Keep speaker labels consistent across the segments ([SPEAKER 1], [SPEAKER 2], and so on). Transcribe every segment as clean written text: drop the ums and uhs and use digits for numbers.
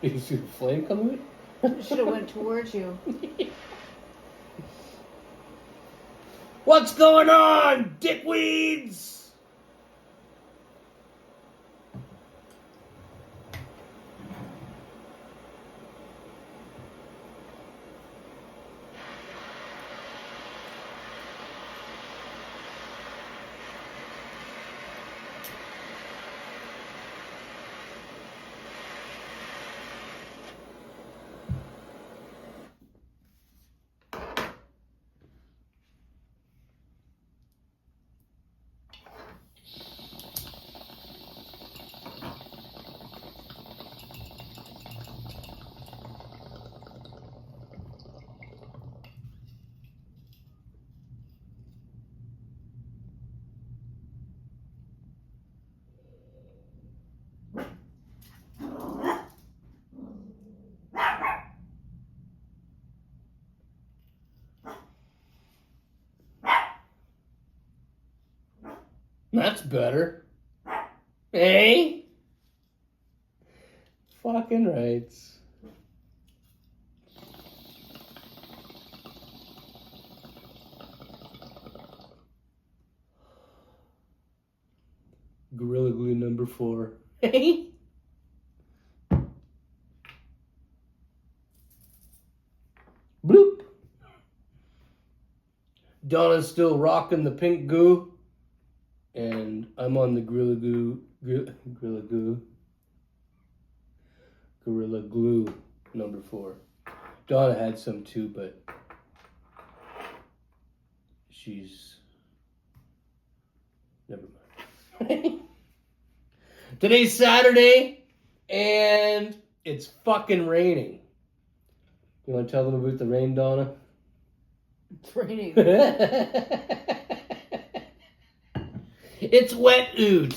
[SPEAKER 1] Did you see the flame come
[SPEAKER 2] It should have went towards you.
[SPEAKER 1] What's going on, dickweeds? That's better. Hey? Fucking rights. Gorilla Glue number 4. Hey? Bloop. Donna's still rocking the pink goo. And I'm on the Gorilla Glue number 4. Donna had some too, but she's never mind. Today's Saturday, and it's fucking raining. You want to tell them about the rain, Donna?
[SPEAKER 2] It's raining.
[SPEAKER 1] It's wet oot.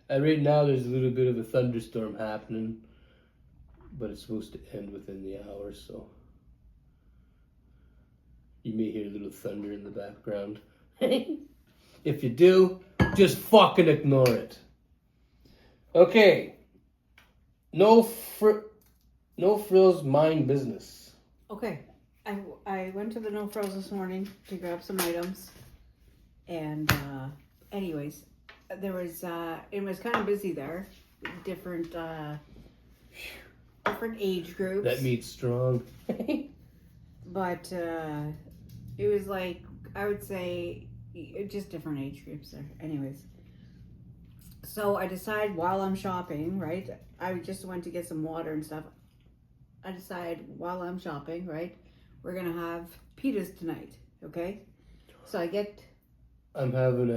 [SPEAKER 1] And right now there's a little bit of a thunderstorm happening, but it's supposed to end within the hour, so you may hear a little thunder in the background. If you do, just fucking ignore it. Okay. No frills, mind business.
[SPEAKER 2] Okay. I went to the No Frills this morning to grab some items. And anyways, there was it was kind of busy there. Different age groups.
[SPEAKER 1] That meat's strong.
[SPEAKER 2] But it was like, I would say, just different age groups there. Anyways. So I decide while I'm shopping, right? I just went to get some water and stuff. I decide while I'm shopping, right? We're going to have pitas tonight, okay? So I'm
[SPEAKER 1] having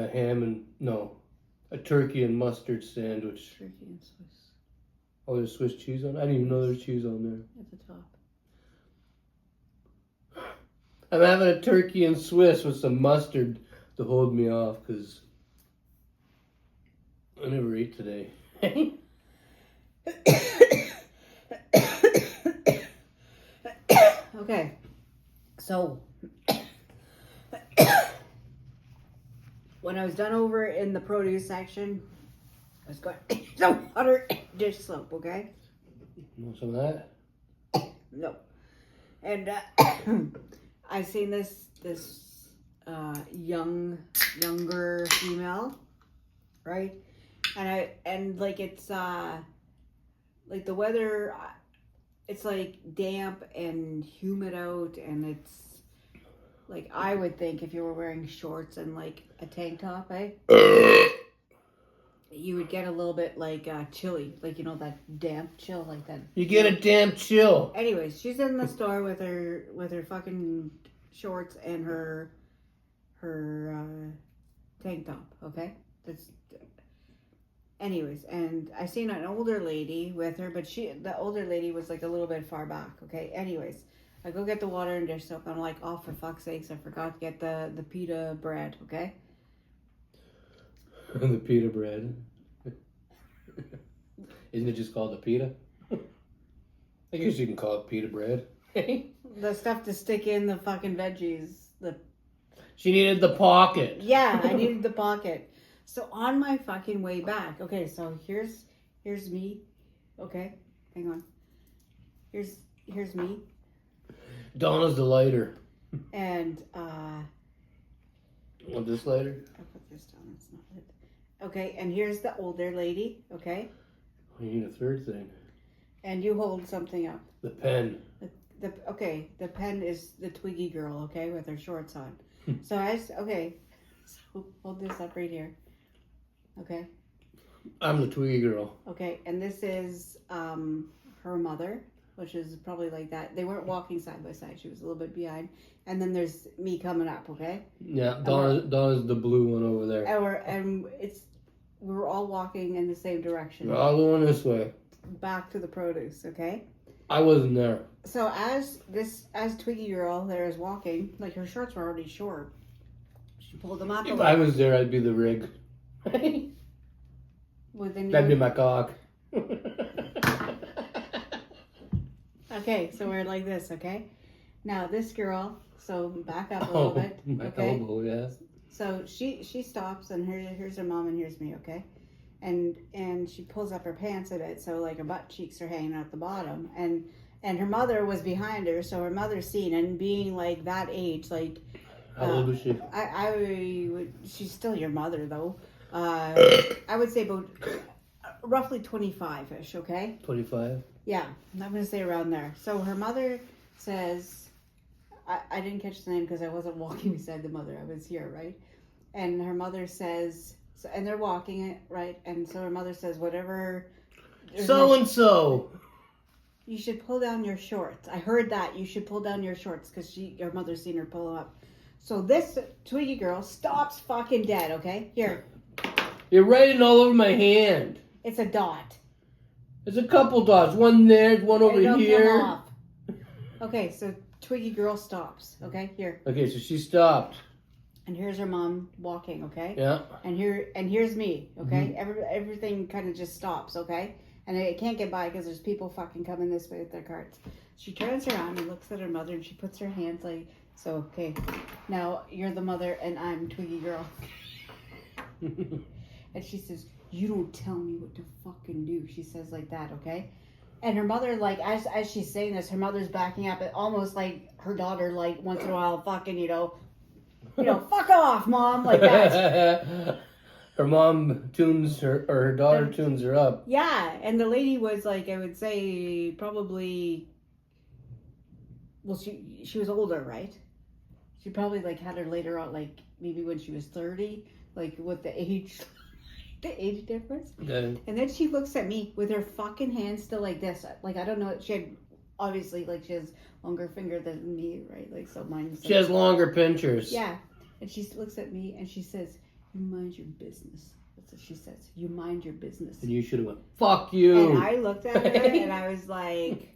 [SPEAKER 1] a turkey and mustard sandwich.
[SPEAKER 2] Turkey and Swiss.
[SPEAKER 1] Oh, there's Swiss cheese on it? I didn't even know there's cheese on there.
[SPEAKER 2] At the top.
[SPEAKER 1] I'm having a turkey and Swiss with some mustard to hold me off, because I never ate today.
[SPEAKER 2] Okay. So when I was done over in the produce section, I was going some water, dish soap, okay?
[SPEAKER 1] You want some of that?
[SPEAKER 2] No. And I seen this younger female, right? And like it's like the weather, it's like damp and humid out, and it's like, I would think if you were wearing shorts and like a tank top, you would get a little bit like chilly, like, you know, that damp chill like that.
[SPEAKER 1] You get a damp chill.
[SPEAKER 2] Anyways, she's in the store with her fucking shorts and her tank top, okay? Anyways, and I seen an older lady with her, but the older lady was like a little bit far back, okay? Anyways, I go get the water and dish soap, and I'm like, oh, for fuck's sakes, I forgot to get the pita bread, okay?
[SPEAKER 1] The pita bread. Isn't it just called the pita? I guess you can call it pita bread.
[SPEAKER 2] The stuff to stick in the fucking veggies.
[SPEAKER 1] She needed the pocket.
[SPEAKER 2] Yeah, I needed the pocket. So on my fucking way back, okay, so here's me, okay? hang on. Here's me.
[SPEAKER 1] Donna's the lighter.
[SPEAKER 2] And
[SPEAKER 1] Want this lighter?
[SPEAKER 2] I'll put this down. It's not lit. Okay, and here's the older lady. Okay,
[SPEAKER 1] You need a third thing.
[SPEAKER 2] and you hold something up.
[SPEAKER 1] The pen.
[SPEAKER 2] The pen is the Twiggy girl. Okay, with her shorts on. So so hold this up right here. Okay.
[SPEAKER 1] I'm the Twiggy girl.
[SPEAKER 2] Okay, and this is her mother, which is probably like that. They weren't walking side by side. She was a little bit behind. And then there's me coming up, okay?
[SPEAKER 1] Yeah, Donna's the blue one over there.
[SPEAKER 2] And we're all walking in the same direction.
[SPEAKER 1] We're all going this way.
[SPEAKER 2] Back to the produce, okay?
[SPEAKER 1] I wasn't there.
[SPEAKER 2] So as Twiggy girl there is walking, like her shorts were already short. She pulled them up.
[SPEAKER 1] If I was there, I'd be the rig. That'd be my cock.
[SPEAKER 2] Okay, so we're like this, okay? Now this girl, so back up a little bit.
[SPEAKER 1] My
[SPEAKER 2] Okay?
[SPEAKER 1] elbow, yes.
[SPEAKER 2] So she stops, and here's her mom, and here's me, okay? And she pulls up her pants a bit, so like her butt cheeks are hanging out the bottom, and her mother was behind her, so her mother's seen, and being like that age, like
[SPEAKER 1] How old was she?
[SPEAKER 2] She's still your mother though. I would say about roughly 25-ish, okay?
[SPEAKER 1] 25.
[SPEAKER 2] Yeah, I'm gonna say around there. So her mother says, I didn't catch the name because I wasn't walking beside the mother. I was here, right? And her mother says, and they're walking it, right? And so her mother says, whatever.
[SPEAKER 1] So and so.
[SPEAKER 2] You should pull down your shorts. I heard that. You should pull down your shorts because your mother's seen her pull them up. So this Twiggy girl stops fucking dead, okay? Here.
[SPEAKER 1] You're writing all over my hand.
[SPEAKER 2] It's a dot.
[SPEAKER 1] There's a couple dots. One there, one over
[SPEAKER 2] It'll
[SPEAKER 1] here.
[SPEAKER 2] come off. Okay, so Twiggy girl stops, okay? Here.
[SPEAKER 1] Okay, so she stopped.
[SPEAKER 2] And here's her mom walking, okay?
[SPEAKER 1] Yeah.
[SPEAKER 2] And here's me, okay? Everything kind of just stops, okay? And I can't get by because there's people fucking coming this way with their carts. She turns around and looks at her mother, and she puts her hands like, so, okay, now you're the mother and I'm Twiggy girl. And she says, you don't tell me what to fucking do. She says like that, okay? And her mother, like, as she's saying this, her mother's backing up, almost like her daughter, like, once in a while, fucking, fuck off, mom, like that.
[SPEAKER 1] Her mom tunes her, or her daughter tunes her up.
[SPEAKER 2] Yeah, and the lady was like, I would say probably, well, she was older, right? She probably like had her later on, like maybe when she was 30, like with the age difference.
[SPEAKER 1] Okay.
[SPEAKER 2] And then she looks at me with her fucking hands still like this. Like, I don't know, she had obviously, like, she has longer finger than me, right? Like, so mine's.
[SPEAKER 1] She has longer pinchers.
[SPEAKER 2] Yeah. And she looks at me and she says, you mind your business. That's what she says. You mind your business.
[SPEAKER 1] And you should have went, fuck you.
[SPEAKER 2] And I looked at her and I was like,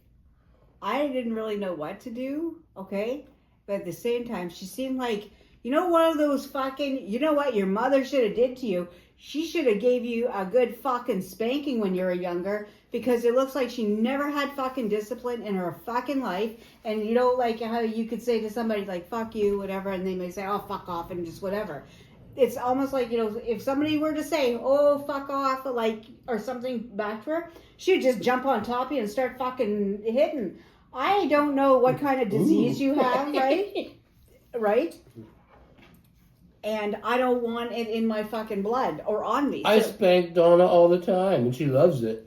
[SPEAKER 2] I didn't really know what to do, okay? But at the same time, she seemed like, one of those fucking, what your mother should have did to you? She should have gave you a good fucking spanking when you were younger, because it looks like she never had fucking discipline in her fucking life. And like how you could say to somebody like, fuck you, whatever, and they may say, oh, fuck off, and just whatever. It's almost like, if somebody were to say, oh, fuck off, like, or something back to her, she'd just jump on top of you and start fucking hitting. I don't know what kind of disease you have, right? Right? And I don't want it in my fucking blood or on me.
[SPEAKER 1] I spank Donna all the time, and she loves it.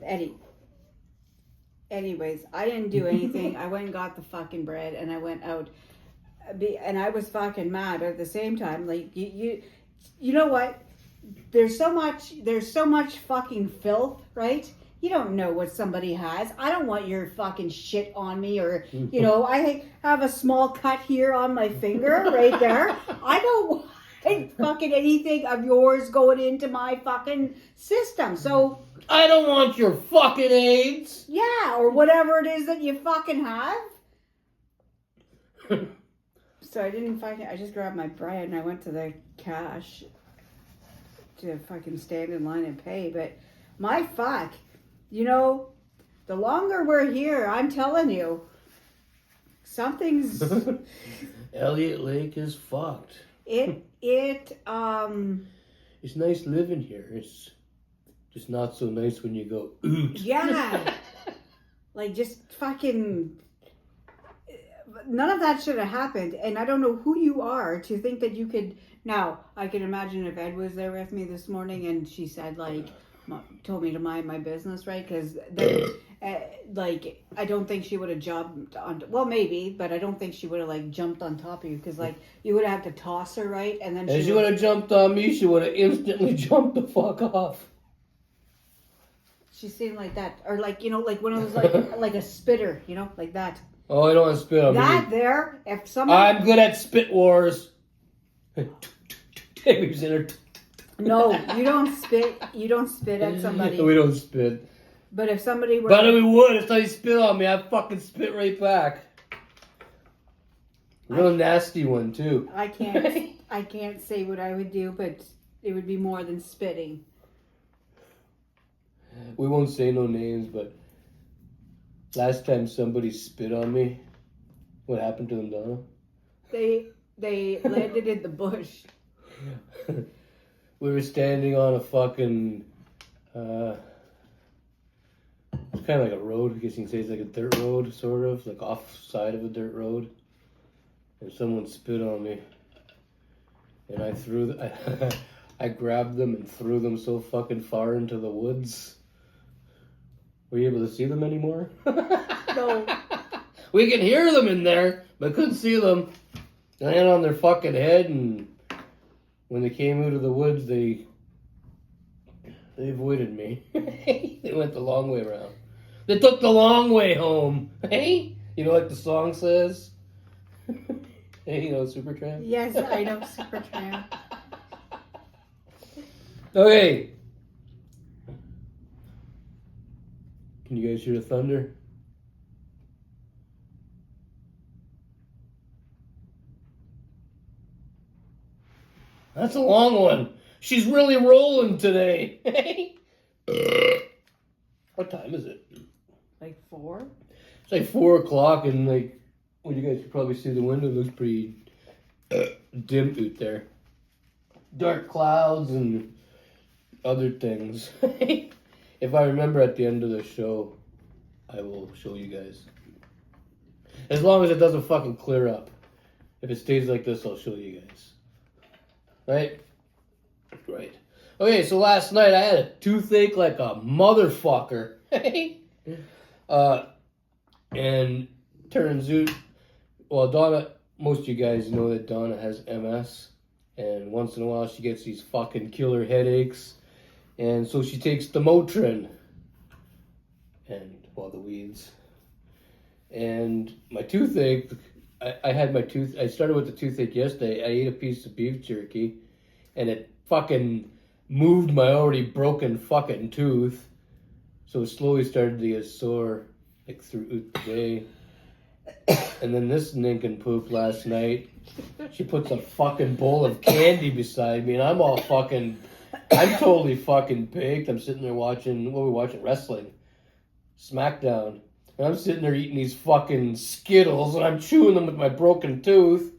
[SPEAKER 2] Anyways, I didn't do anything. I went and got the fucking bread, and I went out. And I was fucking mad, but at the same time, like, you know what? There's so much fucking filth, right? You don't know what somebody has. I don't want your fucking shit on me, or, I have a small cut here on my finger right there. I don't want fucking anything of yours going into my fucking system. So
[SPEAKER 1] I don't want your fucking AIDS.
[SPEAKER 2] Yeah, or whatever it is that you fucking have. So I didn't I just grabbed my bread and I went to the cash to fucking stand in line and pay. But my fuck, the longer we're here, I'm telling you, something's...
[SPEAKER 1] Elliot Lake is fucked.
[SPEAKER 2] It's
[SPEAKER 1] nice living here. It's just not so nice when you go, oot.
[SPEAKER 2] Yeah. Like, just fucking... None of that should have happened. And I don't know who you are to think that you could... Now, I can imagine if Ed was there with me this morning and she said, like, told me to mind my business, right? Because then, like, I don't think she would have jumped on... Well, maybe, but I don't think she would have, like, jumped on top of you. Because, like, you would have had to toss her, right? And then
[SPEAKER 1] she would have jumped on me, she would have instantly jumped the fuck off.
[SPEAKER 2] She seemed like that. Or, like, you know, like one of those, like a spitter, you know, like that.
[SPEAKER 1] Oh, I don't want to spit on me.
[SPEAKER 2] That there, if somebody...
[SPEAKER 1] I'm good at spit wars. Tammy's in her.
[SPEAKER 2] No, you don't spit. You don't spit at somebody.
[SPEAKER 1] We don't spit.
[SPEAKER 2] But if somebody were...
[SPEAKER 1] But we would. If somebody spit on me, I'd fucking spit right back. Real nasty one, too.
[SPEAKER 2] I can't say what I would do, but it would be more than spitting.
[SPEAKER 1] We won't say no names, but last time somebody spit on me, what happened to them, Donna?
[SPEAKER 2] They landed in the bush.
[SPEAKER 1] We were standing on a fucking, it's kind of like a road, I guess you can say it's like a dirt road, sort of, like off side of a dirt road. And someone spit on me. And I grabbed them and threw them so fucking far into the woods. Were you able to see them anymore?
[SPEAKER 2] No.
[SPEAKER 1] We can hear them in there, but couldn't see them. They landed on their fucking head, and when they came out of the woods, they avoided me. They went the long way around. They took the long way home. Hey? You know like the song says? Hey, you know Supertramp?
[SPEAKER 2] Yes, I know Supertramp.
[SPEAKER 1] Okay. Can you guys hear the thunder? That's a long one. She's really rolling today. What time is it?
[SPEAKER 2] Like 4?
[SPEAKER 1] It's like 4 o'clock, and like, well, you guys can probably see the window. It looks pretty dim out there. Dark clouds and other things. If I remember at the end of the show, I will show you guys. As long as it doesn't fucking clear up. If it stays like this, I'll show you guys. Right? Right. Okay, so last night I had a toothache like a motherfucker. And turns out, well, Donna, most of you guys know that Donna has MS. And once in a while she gets these fucking killer headaches. And so she takes the Motrin. And, well, the weeds. And my toothache, I started with the toothache yesterday. I ate a piece of beef jerky. And it fucking moved my already broken fucking tooth. So it slowly started to get sore, like, through the day. And then this nincompoop last night, she puts a fucking bowl of candy beside me, and I'm totally fucking baked. I'm sitting there watching, what were we watching? Wrestling. SmackDown. And I'm sitting there eating these fucking Skittles, and I'm chewing them with my broken tooth.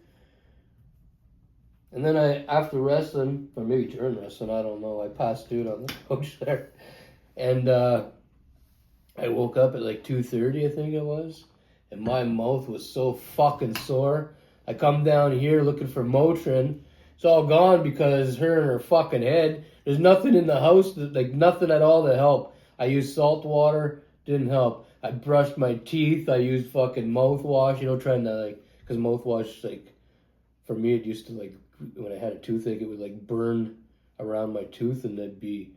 [SPEAKER 1] And then after wrestling, or maybe during wrestling, I don't know, I passed out on the couch there. And I woke up at like 2:30, I think it was. And my mouth was so fucking sore. I come down here looking for Motrin. It's all gone because her and her fucking head. There's nothing in the house, nothing at all to help. I used salt water, didn't help. I brushed my teeth. I used fucking mouthwash, trying to because mouthwash, for me it used to when I had a toothache, it would burn around my tooth and that'd be,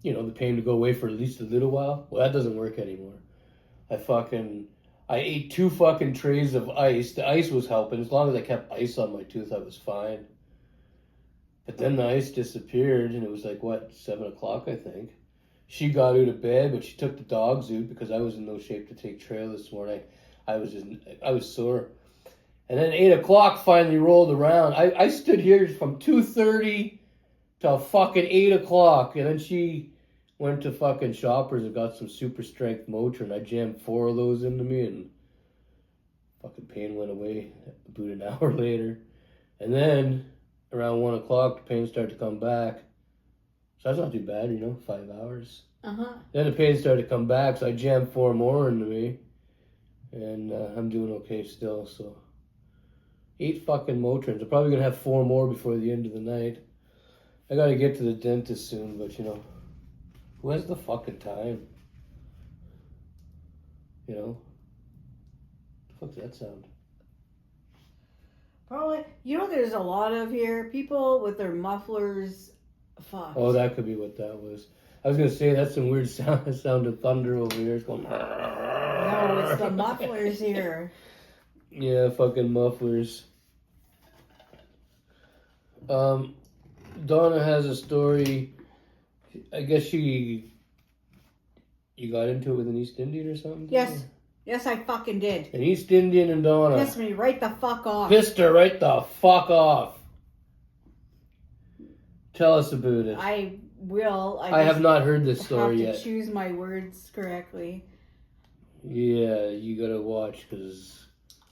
[SPEAKER 1] the pain to go away for at least a little while. Well, that doesn't work anymore. I ate 2 fucking trays of ice. The ice was helping. As long as I kept ice on my tooth, I was fine. But then the ice disappeared, and it was 7 o'clock, I think. She got out of bed, but she took the dogs out because I was in no shape to take trail this morning. I was sore. And then 8 o'clock finally rolled around. I stood here from 2:30 till fucking 8 o'clock, and then she went to fucking Shoppers and got some super strength Motrin. I jammed 4 of those into me, and fucking pain went away about an hour later. And then around 1 o'clock, the pain started to come back. So that's not too bad, 5 hours. Then the pain started to come back, so I jammed 4 more into me. And I'm doing okay still, so. 8 fucking Motrins. I'm probably gonna have 4 more before the end of the night. I gotta get to the dentist soon, but you know, who has the fucking time? You know? What the fuck's that sound?
[SPEAKER 2] Probably. You know, there's a lot of here people with their mufflers. Fuck.
[SPEAKER 1] Oh, that could be what that was. I was gonna say that's some weird sound of thunder over here. It's going.
[SPEAKER 2] No, it's the mufflers here.
[SPEAKER 1] Yeah, fucking mufflers. Donna has a story. I guess you got into it with an East Indian or something?
[SPEAKER 2] Yes. Yes, I fucking did.
[SPEAKER 1] An East Indian and Donna.
[SPEAKER 2] Pissed me right the fuck off.
[SPEAKER 1] Pissed her right the fuck off. Tell us about it.
[SPEAKER 2] I will.
[SPEAKER 1] I have not heard this story
[SPEAKER 2] have
[SPEAKER 1] yet.
[SPEAKER 2] to choose my words correctly.
[SPEAKER 1] Yeah, you gotta watch, because...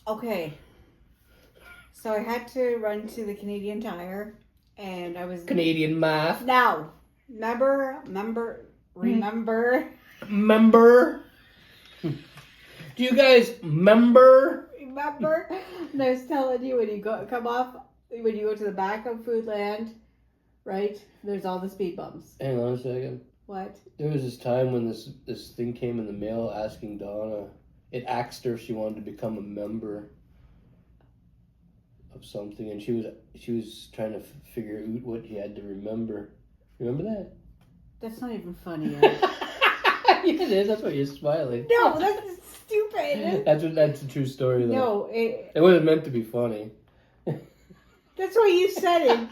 [SPEAKER 2] Okay. So I had to run to the Canadian Tire, and I was...
[SPEAKER 1] Canadian math.
[SPEAKER 2] Now, remember?
[SPEAKER 1] Do you guys remember?
[SPEAKER 2] Remember? And I was telling you, when you go to the back of Foodland, right? There's all the speed bumps.
[SPEAKER 1] Hang on a second.
[SPEAKER 2] What?
[SPEAKER 1] There was this time when this thing came in the mail asking Donna, it asked her if she wanted to become a member of something, and she was trying to figure out what he had to remember. Remember that?
[SPEAKER 2] That's not even funny.
[SPEAKER 1] Yeah, it is. That's why you're smiling.
[SPEAKER 2] No, that's stupid.
[SPEAKER 1] That's a true story, though.
[SPEAKER 2] No,
[SPEAKER 1] it wasn't meant to be funny.
[SPEAKER 2] That's why you said it.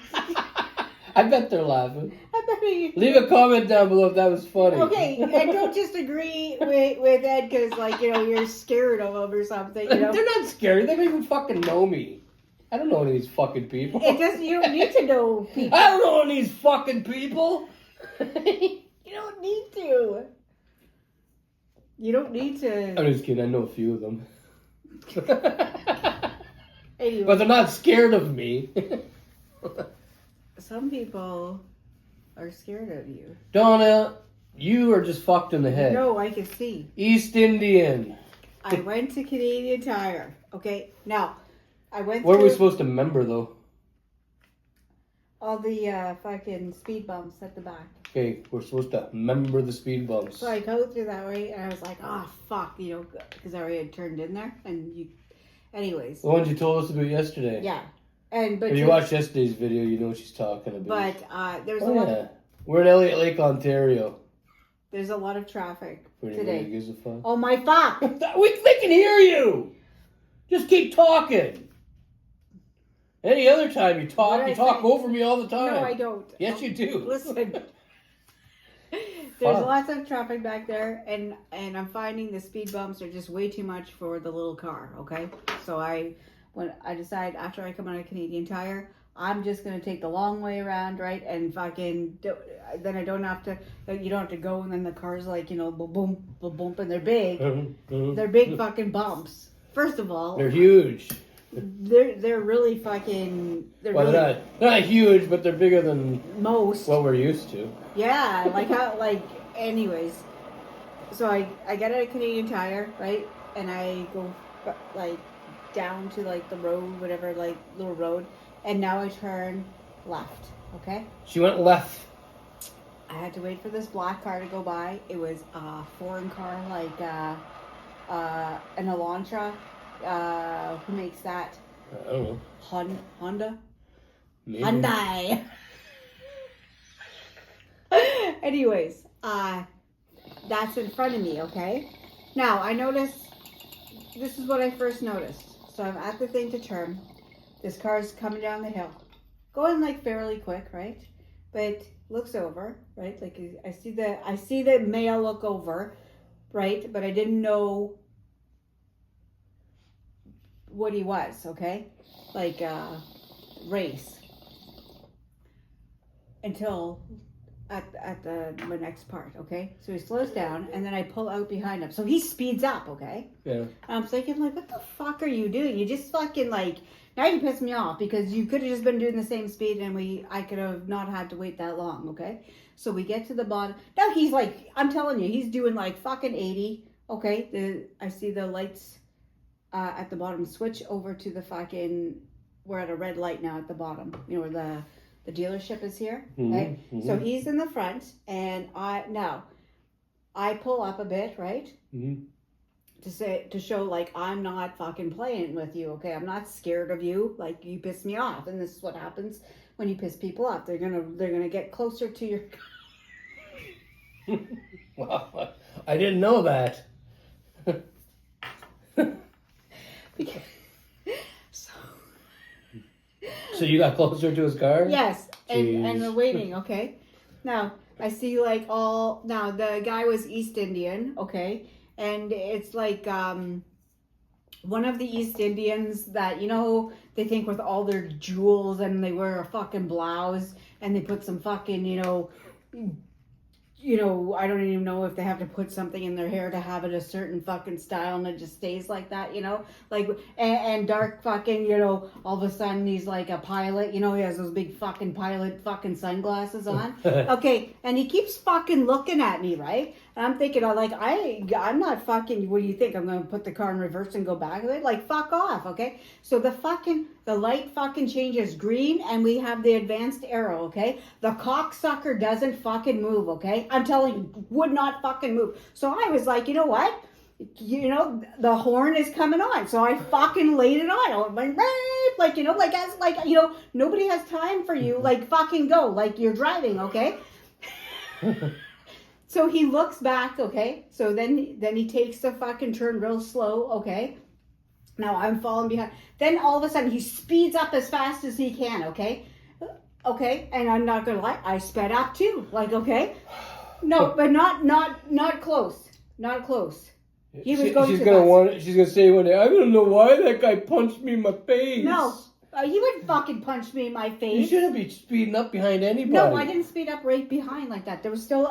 [SPEAKER 1] I bet they're laughing.
[SPEAKER 2] I bet you.
[SPEAKER 1] Leave a comment down below if that was funny.
[SPEAKER 2] Okay, and don't just agree with Ed because, like, you know, you're scared of him or something. You know?
[SPEAKER 1] They're not scary. They don't even fucking know me. I don't know any of these fucking people.
[SPEAKER 2] It doesn't. You don't need to know people.
[SPEAKER 1] I don't know any of these fucking people.
[SPEAKER 2] You don't need to. You don't need to.
[SPEAKER 1] I'm just kidding. I know a few of them.
[SPEAKER 2] Anyway.
[SPEAKER 1] But they're not scared of me.
[SPEAKER 2] Some people are scared of you.
[SPEAKER 1] Donna, you are just fucked in the head.
[SPEAKER 2] No, I can see.
[SPEAKER 1] East Indian.
[SPEAKER 2] I went to Canadian Tire. Okay, now I went.
[SPEAKER 1] What are we
[SPEAKER 2] through
[SPEAKER 1] supposed to remember, though?
[SPEAKER 2] all the fucking speed bumps at the back.
[SPEAKER 1] Okay, we're supposed to remember the speed bumps.
[SPEAKER 2] So I go through that way, and I was like, "Oh fuck," you know, because I already had turned in there, and you. Anyways.
[SPEAKER 1] The ones you told us about yesterday.
[SPEAKER 2] Yeah, but
[SPEAKER 1] if you watched yesterday's video, you know what she's talking about.
[SPEAKER 2] But there's a lot.
[SPEAKER 1] We're in Elliot Lake, Ontario.
[SPEAKER 2] There's a lot of traffic
[SPEAKER 1] Pretty
[SPEAKER 2] today.
[SPEAKER 1] Gives a fuck.
[SPEAKER 2] Oh my fuck!
[SPEAKER 1] They can hear you. Just keep talking. Any other time you talk over me all the time.
[SPEAKER 2] No, I don't.
[SPEAKER 1] Yes, you do.
[SPEAKER 2] Listen. There's lots of traffic back there, and I'm finding the speed bumps are just way too much for the little car, okay? So when I decide after I come out of Canadian Tire, I'm just going to take the long way around, right? And fucking, then I don't have to, you don't have to go, and then the car's like, you know, boom, boom, boom, and they're big. They're big fucking bumps. First of all.
[SPEAKER 1] They're huge.
[SPEAKER 2] They're really fucking.
[SPEAKER 1] They're not huge, but they're bigger than
[SPEAKER 2] most
[SPEAKER 1] what we're used to.
[SPEAKER 2] Yeah, anyways. So I get a Canadian Tire, right, and I go like down to like the road, whatever, like little road, and now I turn left. Okay.
[SPEAKER 1] She went left.
[SPEAKER 2] I had to wait for this black car to go by. It was a foreign car, like an Elantra. Who makes that?
[SPEAKER 1] I don't know.
[SPEAKER 2] Honda?
[SPEAKER 1] Maybe.
[SPEAKER 2] Hyundai. Anyways, that's in front of me, okay? Now, I noticed, this is what I first noticed. So I'm at the thing to turn. This car's coming down the hill. Going like fairly quick, right? But looks over, right? Like I see the male look over, right? But I didn't know what he was, okay? Like race. Until at the next part, okay? So he slows down, and then I pull out behind him. So he speeds up, okay?
[SPEAKER 1] Yeah.
[SPEAKER 2] And I'm thinking, like, what the fuck are you doing? You just fucking, like, now you piss me off because you could have just been doing the same speed and I could have not had to wait that long, okay? So we get to the bottom. Now he's like, I'm telling you, he's doing like fucking 80, okay? I see the lights at the bottom switch over to the fucking, we're at a red light now at the bottom, you know, where the dealership is here, right?
[SPEAKER 1] Mm-hmm.
[SPEAKER 2] So he's in the front, and I pull up a bit, right?
[SPEAKER 1] Mm-hmm.
[SPEAKER 2] To show like I'm not fucking playing with you, okay? I'm not scared of you. Like, you piss me off, and this is what happens when you piss people off. They're gonna get closer to your.
[SPEAKER 1] Wow, I didn't know that. So you got closer to his car?
[SPEAKER 2] Yes,
[SPEAKER 1] Jeez.
[SPEAKER 2] and they're waiting, okay? Now, I see like now the guy was East Indian, okay? And it's like one of the East Indians that, you know, they think with all their jewels and they wear a fucking blouse and they put some fucking, you know, I don't even know if they have to put something in their hair to have it a certain fucking style and it just stays like that, you know? Like, and dark fucking, you know, all of a sudden he's like a pilot, you know, he has those big fucking pilot fucking sunglasses on. Okay, and he keeps fucking looking at me, right? And I'm thinking, I'm not fucking, what do you think? I'm going to put the car in reverse and go back with it? Like, fuck off, okay? So the light fucking changes green and we have the advanced arrow, okay? The cocksucker doesn't fucking move, okay? I'm telling you, would not fucking move. So I was like, you know what? You know, the horn is coming on. So I fucking laid it on. I went, like, you know, like, as, like, you know, nobody has time for you. Like, fucking go. Like, you're driving, okay? So he looks back, okay? So then he takes the fucking turn real slow, okay? Now I'm falling behind. Then all of a sudden he speeds up as fast as he can, okay? Okay, and I'm not gonna lie, I sped up too. Like, okay? No, but not close. Not close. He was going
[SPEAKER 1] she's
[SPEAKER 2] too
[SPEAKER 1] gonna
[SPEAKER 2] fast.
[SPEAKER 1] she's gonna say one day, I don't know why that guy punched me in my face.
[SPEAKER 2] No. He would fucking punch me in my face.
[SPEAKER 1] You shouldn't be speeding up behind anybody.
[SPEAKER 2] No, I didn't speed up right behind like that. There was still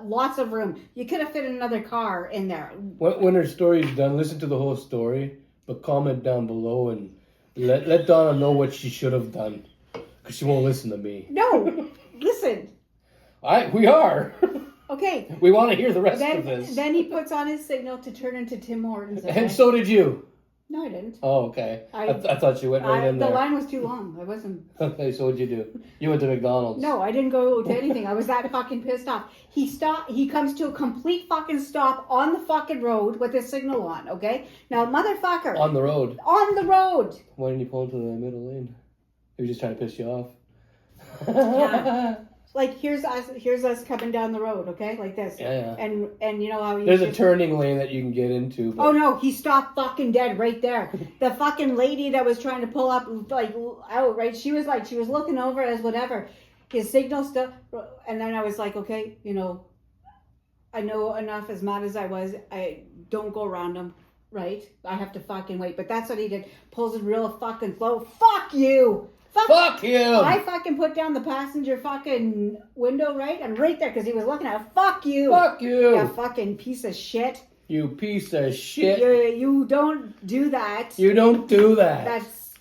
[SPEAKER 2] lots of room. You could have fit another car in there.
[SPEAKER 1] When her story's done, listen to the whole story, but comment down below and let Donna know what she should have done, because she won't listen to me.
[SPEAKER 2] No, listen.
[SPEAKER 1] We are.
[SPEAKER 2] Okay.
[SPEAKER 1] We want to hear the rest of this.
[SPEAKER 2] Then he puts on his signal to turn into Tim Hortons.
[SPEAKER 1] And so did you.
[SPEAKER 2] No, I didn't.
[SPEAKER 1] Oh, okay. I thought you went right in there.
[SPEAKER 2] The line was too long. I wasn't.
[SPEAKER 1] Okay, so what'd you do? You went to McDonald's.
[SPEAKER 2] No, I didn't go to anything. I was that fucking pissed off. He comes to a complete fucking stop on the fucking road with his signal on, okay? Now, motherfucker.
[SPEAKER 1] On the road.
[SPEAKER 2] On the road.
[SPEAKER 1] Why didn't you pull into the middle lane? He was just trying to piss you off.
[SPEAKER 2] Yeah. Like, here's us coming down the road, okay? Like this.
[SPEAKER 1] Yeah.
[SPEAKER 2] And you know how
[SPEAKER 1] there's a turning lane that you can get into. But...
[SPEAKER 2] Oh, no, he stopped fucking dead right there. The fucking lady that was trying to pull up, like, out, right? She was looking over as whatever. His signal still, and then I was like, okay, you know, I know enough, as mad as I was, I don't go around him, right? I have to fucking wait. But that's what he did. Pulls it real fucking slow. Fuck you!
[SPEAKER 1] Fuck him!
[SPEAKER 2] I fucking put down the passenger fucking window, right? And right there, because he was looking at it. Fuck you!
[SPEAKER 1] Fuck you!
[SPEAKER 2] You fucking piece of shit.
[SPEAKER 1] You piece of shit.
[SPEAKER 2] You don't do that.
[SPEAKER 1] You don't do that.
[SPEAKER 2] That's...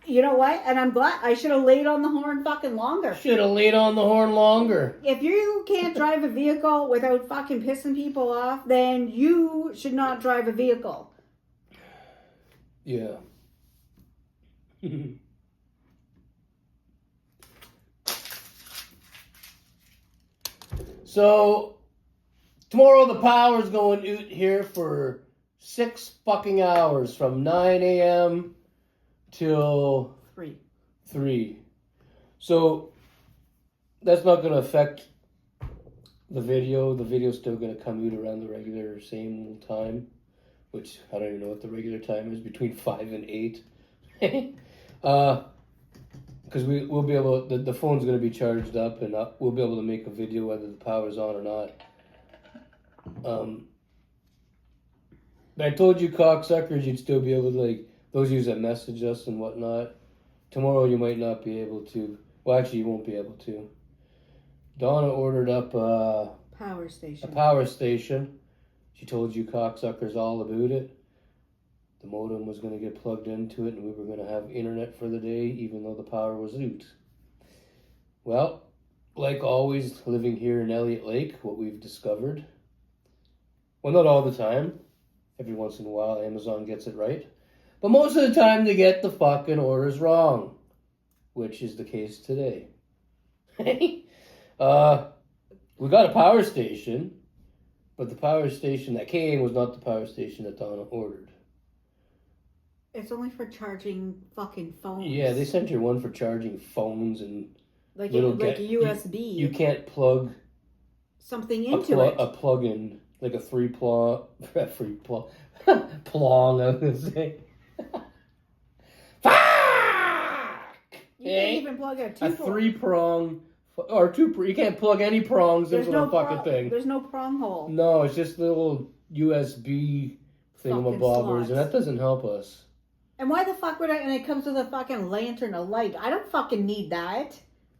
[SPEAKER 2] You know what? And I'm glad. I should have laid on the horn fucking longer.
[SPEAKER 1] Should have laid on the horn longer.
[SPEAKER 2] If you can't drive a vehicle without fucking pissing people off, then you should not drive a vehicle.
[SPEAKER 1] Yeah. So, tomorrow the power's going out here for 6 fucking hours from 9 a.m. till 3. So, that's not going to affect the video. The video's still going to come out around the regular same time, which I don't even know what the regular time is, between 5 and 8. Because we'll be able, the phone's going to be charged up, and we'll be able to make a video whether the power's on or not. But I told you cocksuckers you'd still be able to, like, those of you that message us and whatnot, tomorrow you might not be able to. Well, actually, you won't be able to. Donna ordered up
[SPEAKER 2] Power
[SPEAKER 1] a
[SPEAKER 2] station.
[SPEAKER 1] power station. She told you cocksuckers all about it. The modem was going to get plugged into it and we were going to have internet for the day even though the power was out. Well, like always, living here in Elliot Lake, what we've discovered, well, not all the time. Every once in a while, Amazon gets it right. But most of the time, they get the fucking orders wrong, which is the case today. We got a power station, but the power station that came was not the power station that Donna ordered.
[SPEAKER 2] It's only for charging fucking phones.
[SPEAKER 1] Yeah, they sent her one for charging phones and
[SPEAKER 2] like
[SPEAKER 1] little
[SPEAKER 2] like a USB.
[SPEAKER 1] You can't plug
[SPEAKER 2] something into it.
[SPEAKER 1] A plug-in, like a plong, plong, I was going to say. Fuck!
[SPEAKER 2] You can't even plug a
[SPEAKER 1] 3-prong, or you can't plug any prongs into the fucking thing.
[SPEAKER 2] There's no prong hole.
[SPEAKER 1] No, it's just little USB thingamabobbers, and that doesn't help us.
[SPEAKER 2] And why the fuck would and it comes with a fucking lantern, a light. I don't fucking need that.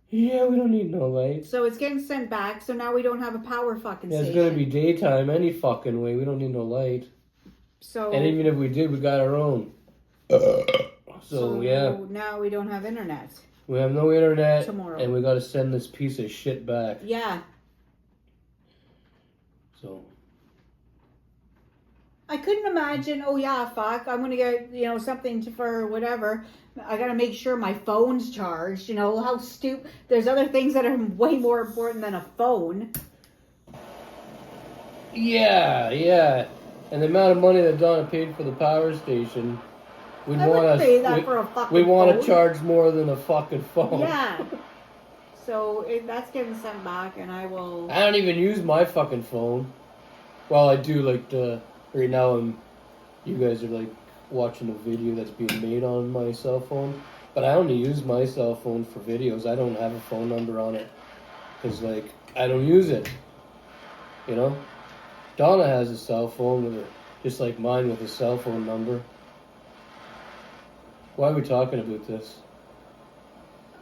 [SPEAKER 1] Yeah, we don't need no light.
[SPEAKER 2] So it's getting sent back, so now we don't have a power fucking station.
[SPEAKER 1] It's gonna be daytime any fucking way. We don't need no light.
[SPEAKER 2] So
[SPEAKER 1] and even if we did, we got our own. So yeah.
[SPEAKER 2] Now we don't have internet.
[SPEAKER 1] We have no internet.
[SPEAKER 2] Tomorrow.
[SPEAKER 1] And we gotta send this piece of shit back.
[SPEAKER 2] Yeah.
[SPEAKER 1] So
[SPEAKER 2] I couldn't imagine, oh yeah, fuck, I'm going to get, something for whatever. I got to make sure my phone's charged. How stupid. There's other things that are way more important than a phone.
[SPEAKER 1] Yeah. And the amount of money that Donna paid for the power station, we want to charge more than a fucking phone.
[SPEAKER 2] Yeah. So that's getting sent back, and I will...
[SPEAKER 1] I don't even use my fucking phone. Well, I do, right now, you guys are watching a video that's being made on my cell phone, but I only use my cell phone for videos. I don't have a phone number on it because I don't use it. Donna has a cell phone just like mine with a cell phone number. Why are we talking about this?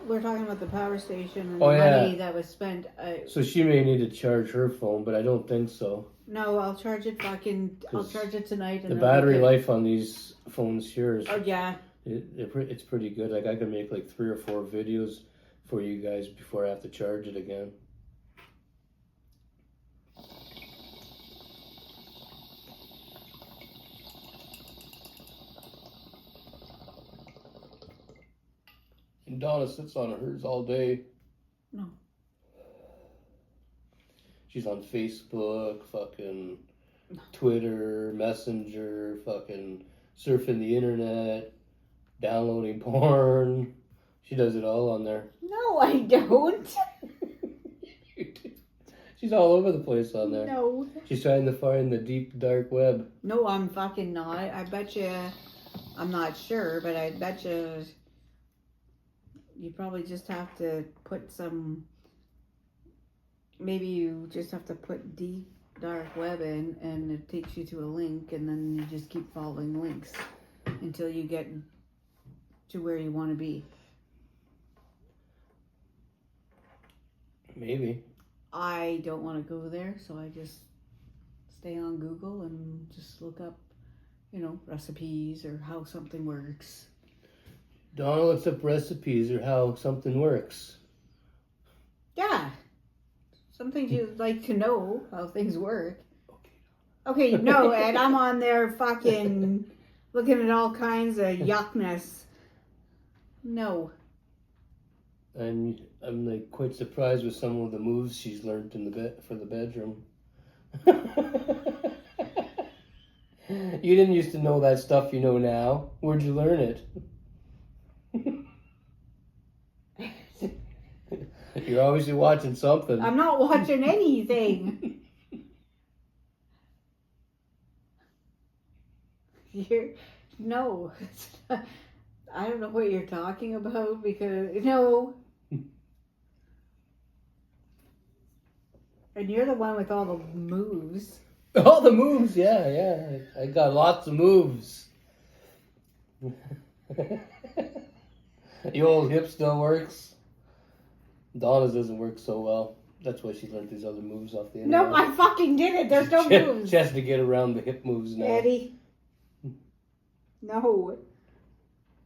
[SPEAKER 2] We're talking about the power station and the money that was spent.
[SPEAKER 1] So she may need to charge her phone, but I don't think so.
[SPEAKER 2] No, I'll charge it I'll charge it tonight. And
[SPEAKER 1] the battery life on these phones here is...
[SPEAKER 2] Oh, yeah.
[SPEAKER 1] It's pretty good. I can make 3 or 4 videos for you guys before I have to charge it again. And Donna sits on hers all day.
[SPEAKER 2] No.
[SPEAKER 1] She's on Facebook, fucking Twitter, Messenger, fucking surfing the internet, downloading porn. She does it all on there.
[SPEAKER 2] No, I don't.
[SPEAKER 1] She's all over the place on there.
[SPEAKER 2] No.
[SPEAKER 1] She's trying to find the deep, dark web.
[SPEAKER 2] No, I'm fucking not. I bet you, I'm not sure, but I bet you probably just have to put some... Maybe you just have to put deep dark web in and it takes you to a link and then you just keep following links until you get to where you want to be.
[SPEAKER 1] Maybe.
[SPEAKER 2] I don't want to go there, so I just stay on Google and just look up, recipes or how something works.
[SPEAKER 1] Donna looks up recipes or how something works.
[SPEAKER 2] Yeah. Some things you like to know how things work. Okay, no, and I'm on there fucking looking at all kinds of yuckness. No.
[SPEAKER 1] And I'm quite surprised with some of the moves she's learned for the bedroom. You didn't used to know that stuff you know now. Where'd you learn it? You're obviously watching something.
[SPEAKER 2] I'm not watching anything. No. I don't know what you're talking about because, no. And you're the one with all the moves.
[SPEAKER 1] All the moves, yeah. I got lots of moves. The old hip still works. Donna's doesn't work so well. That's why she learned these other moves off the
[SPEAKER 2] No,
[SPEAKER 1] internet.
[SPEAKER 2] I fucking did it. There's no moves.
[SPEAKER 1] She has to get around the hip moves now.
[SPEAKER 2] Eddie. No.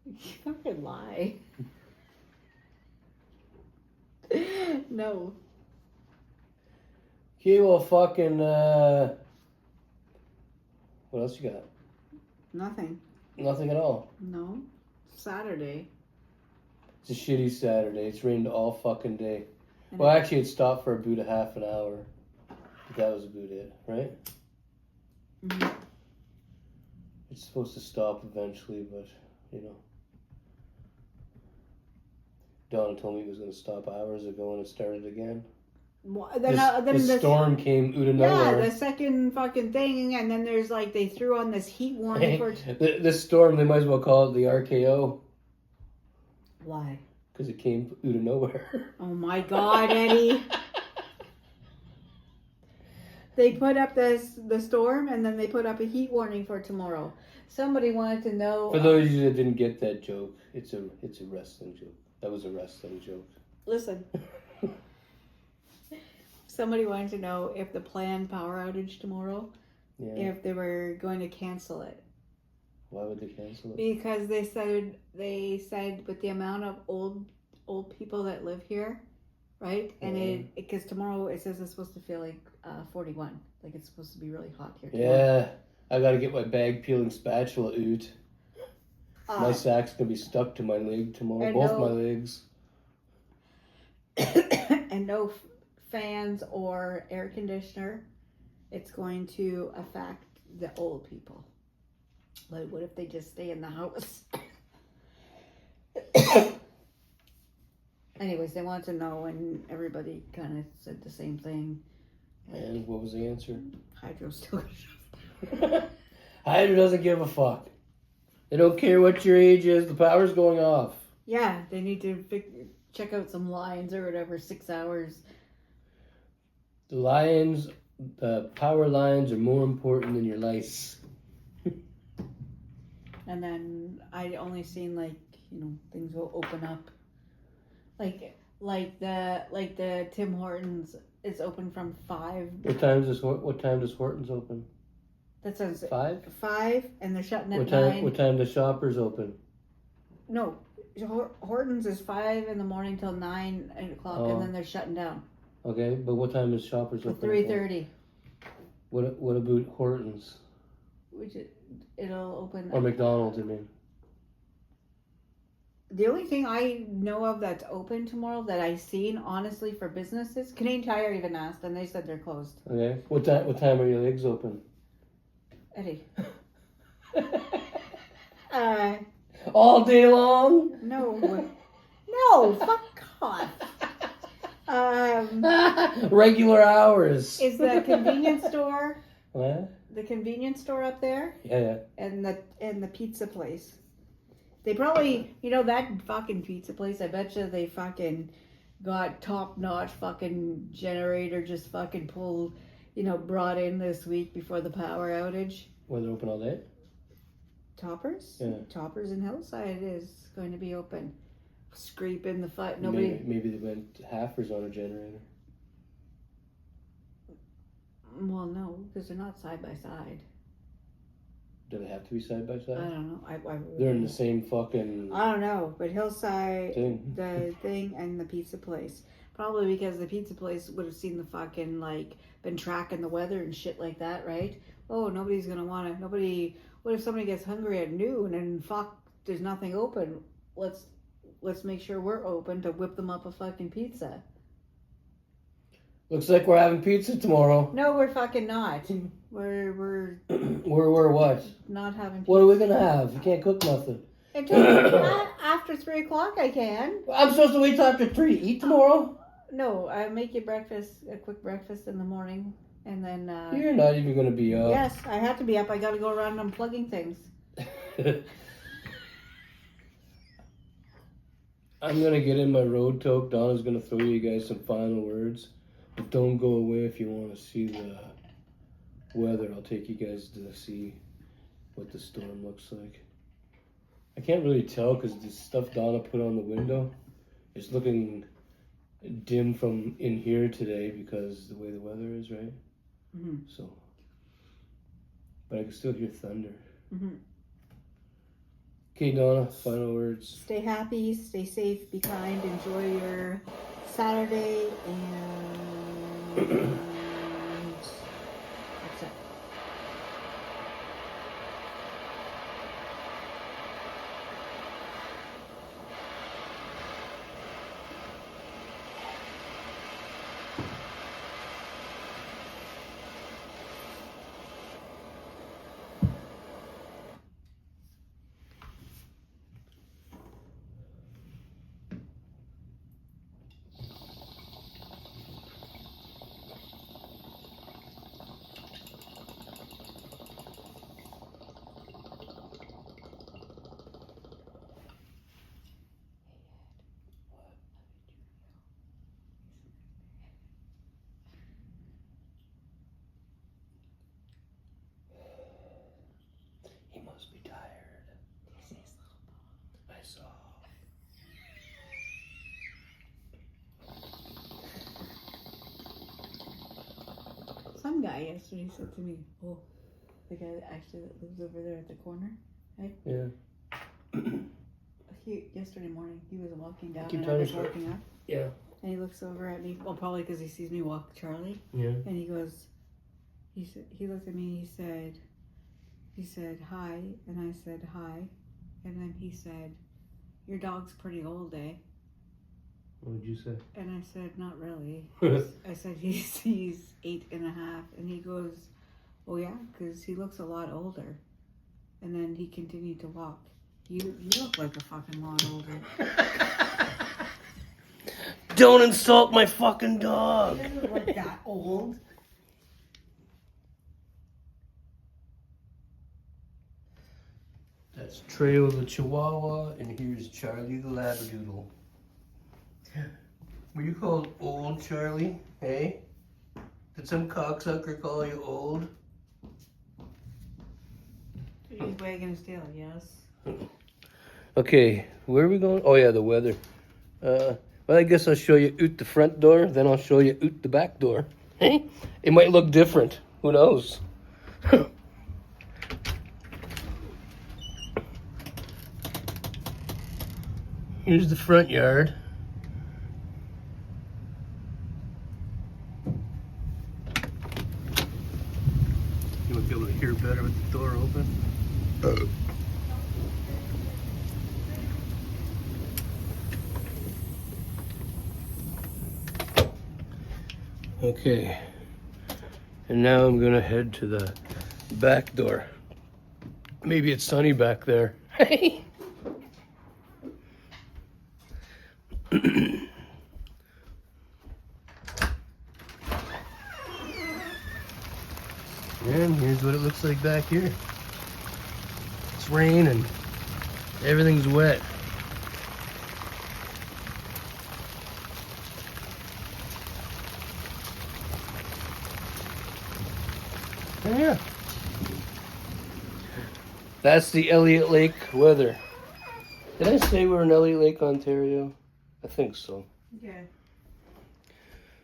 [SPEAKER 2] You fucking lie. No.
[SPEAKER 1] Okay, well, fucking, what else you got?
[SPEAKER 2] Nothing.
[SPEAKER 1] Nothing at all.
[SPEAKER 2] No. Saturday.
[SPEAKER 1] It's a shitty Saturday. It's rained all fucking day.
[SPEAKER 2] And
[SPEAKER 1] Well, actually, it stopped for about a half an hour. But that was about it, right?
[SPEAKER 2] Mm-hmm.
[SPEAKER 1] It's supposed to stop eventually, but, you know. Donna told me it was going to stop hours ago and it started again.
[SPEAKER 2] Well,
[SPEAKER 1] This storm came out of nowhere.
[SPEAKER 2] Yeah, the second fucking thing, and then there's like, they threw on this heat warning for...
[SPEAKER 1] This storm, they might as well call it the RKO.
[SPEAKER 2] Why?
[SPEAKER 1] Because it came out of nowhere.
[SPEAKER 2] Oh my God, Eddie. They put up the storm, and then they put up a heat warning for tomorrow. Somebody wanted to know...
[SPEAKER 1] For those of you that didn't get that joke, it's a wrestling joke. That was a wrestling joke.
[SPEAKER 2] Listen. Somebody wanted to know if the planned power outage tomorrow, if they were going to cancel it.
[SPEAKER 1] Why would they cancel it?
[SPEAKER 2] Because they said with the amount of old people that live here, right? And because tomorrow it says it's supposed to feel like 41, like it's supposed to be really hot here tomorrow.
[SPEAKER 1] Yeah, I gotta get my bag peeling spatula out. My sack's gonna be stuck to my leg tomorrow, both my legs.
[SPEAKER 2] And no fans or air conditioner. It's going to affect the old people. Like, what if they just stay in the house? Anyways, they want to know, and everybody kind of said the same thing.
[SPEAKER 1] And what was the answer?
[SPEAKER 2] Hydro's still
[SPEAKER 1] Hydro doesn't give a fuck. They don't care what your age is. The power's going off.
[SPEAKER 2] Yeah, they need to check out some lines or whatever, 6 hours.
[SPEAKER 1] The power lines are more important than your lice.
[SPEAKER 2] And then I only seen things will open up. Like the Tim Hortons is open from 5.
[SPEAKER 1] What time does Hortons open?
[SPEAKER 2] That says
[SPEAKER 1] 5?
[SPEAKER 2] 5, and they're shutting at 9.
[SPEAKER 1] What time does Shoppers open?
[SPEAKER 2] No, Hortons is 5 in the morning till 9, 8 o'clock, and then they're shutting down.
[SPEAKER 1] Okay, but what time is Shoppers open?
[SPEAKER 2] 3:30.
[SPEAKER 1] What about Hortons?
[SPEAKER 2] It'll open.
[SPEAKER 1] Or McDonald's, I mean.
[SPEAKER 2] The only thing I know of that's open tomorrow that I've seen, honestly, for businesses, Canadian Tire even asked, and they said they're closed.
[SPEAKER 1] Okay, what time are your legs open?
[SPEAKER 2] Eddie.
[SPEAKER 1] All day long?
[SPEAKER 2] No, fuck off.
[SPEAKER 1] Regular hours.
[SPEAKER 2] Is the convenience store?
[SPEAKER 1] What?
[SPEAKER 2] The convenience store up there?
[SPEAKER 1] Yeah.
[SPEAKER 2] And the pizza place. They probably, that fucking pizza place, I bet you they fucking got top-notch fucking generator just fucking pulled, brought in this week before the power outage.
[SPEAKER 1] Were they open all day?
[SPEAKER 2] Toppers?
[SPEAKER 1] Yeah.
[SPEAKER 2] Toppers in Hillside is going to be open. Scraping the foot.
[SPEAKER 1] Maybe they went halfers on a generator.
[SPEAKER 2] Well, no, because they're not side by side.
[SPEAKER 1] Do they have to be side by side?
[SPEAKER 2] I don't know.
[SPEAKER 1] They're in the same fucking...
[SPEAKER 2] I don't know, but Hillside,
[SPEAKER 1] thing.
[SPEAKER 2] the thing, and the pizza place. Probably because the pizza place would have seen the fucking, been tracking the weather and shit like that, right? Oh, nobody's going to want to... What if somebody gets hungry at noon and there's nothing open? Let's make sure we're open to whip them up a fucking pizza.
[SPEAKER 1] Looks like we're having pizza tomorrow.
[SPEAKER 2] No, we're fucking not. We're
[SPEAKER 1] We're what?
[SPEAKER 2] not having pizza.
[SPEAKER 1] What are we gonna have? You can't cook nothing.
[SPEAKER 2] After 3 o'clock I can.
[SPEAKER 1] I'm supposed to wait till after 3 to eat tomorrow?
[SPEAKER 2] No, I make you a quick breakfast in the morning, and then...
[SPEAKER 1] You're not even gonna be up.
[SPEAKER 2] Yes, I have to be up. I gotta go around unplugging things.
[SPEAKER 1] I'm gonna get in my road toque. Donna's gonna throw you guys some final words. But don't go away if you want to see the weather. I'll take you guys to see what the storm looks like. I can't really tell because the stuff Donna put on the window is looking dim from in here today because the way the weather is, right?
[SPEAKER 2] Mm-hmm.
[SPEAKER 1] So, but I can still hear thunder.
[SPEAKER 2] Mm-hmm.
[SPEAKER 1] Okay, Donna, final words.
[SPEAKER 2] Stay happy, stay safe, be kind, enjoy your Saturday, and that's it.
[SPEAKER 1] He must be tired. I saw.
[SPEAKER 2] Some guy yesterday said to me, "Oh, the guy that actually that lives over there at the corner." Hey,
[SPEAKER 1] Yeah.
[SPEAKER 2] yesterday morning he was walking down
[SPEAKER 1] Keep
[SPEAKER 2] and I
[SPEAKER 1] telling
[SPEAKER 2] was
[SPEAKER 1] your story.
[SPEAKER 2] walking up,
[SPEAKER 1] Yeah.
[SPEAKER 2] and he looks over at me. Well, probably because he sees me walk Charlie,
[SPEAKER 1] Yeah.
[SPEAKER 2] and he goes, he said, he looked at me. He said hi, and I said hi, and then he said, "Your dog's pretty old, eh?"
[SPEAKER 1] What would you say?
[SPEAKER 2] And I said, "Not really." I said, he's 8.5. And he goes, "Oh yeah, because he looks a lot older." And then he continued to walk. You look like a fucking lot older.
[SPEAKER 1] Don't insult my fucking dog.
[SPEAKER 2] He doesn't look that old.
[SPEAKER 1] That's Treo the Chihuahua, and here's Charlie the Labradoodle. Were you called old, Charlie? Hey? Did some cocksucker call you old?
[SPEAKER 2] He's wagging his tail, yes.
[SPEAKER 1] Okay, where are we going? Oh yeah, the weather. Well, I guess I'll show you out the front door, then I'll show you out the back door. Hey? It might look different. Who knows? Here's the front yard. You might be able to hear better with the door open. Okay, and now I'm gonna head to the back door. Maybe it's sunny back there. Hey! And here's what it looks like back here. It's rain and everything's wet. Yeah. That's the Elliot Lake weather. Did I say we're in Elliot Lake, Ontario? I think so.
[SPEAKER 2] Yeah.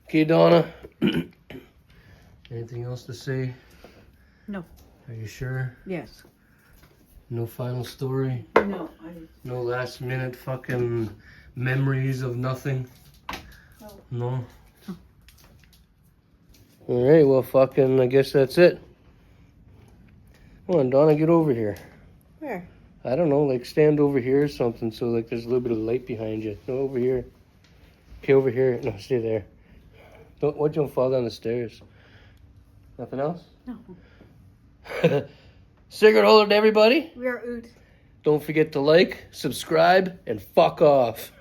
[SPEAKER 1] Okay, Donna. Anything else to say?
[SPEAKER 2] No.
[SPEAKER 1] Are you sure?
[SPEAKER 2] Yes.
[SPEAKER 1] No final story?
[SPEAKER 2] No.
[SPEAKER 1] No last minute fucking memories of nothing? No? Alright, well fucking I guess that's it. Come on, Donna, get over here.
[SPEAKER 2] Where?
[SPEAKER 1] I don't know, like stand over here or something so like there's a little bit of light behind you. No, over here. Okay, over here. No, stay there. Don't fall down the stairs. Nothing else?
[SPEAKER 2] No.
[SPEAKER 1] Cigrit holder to everybody.
[SPEAKER 2] We are oot.
[SPEAKER 1] Don't forget to like, subscribe, and fuck off.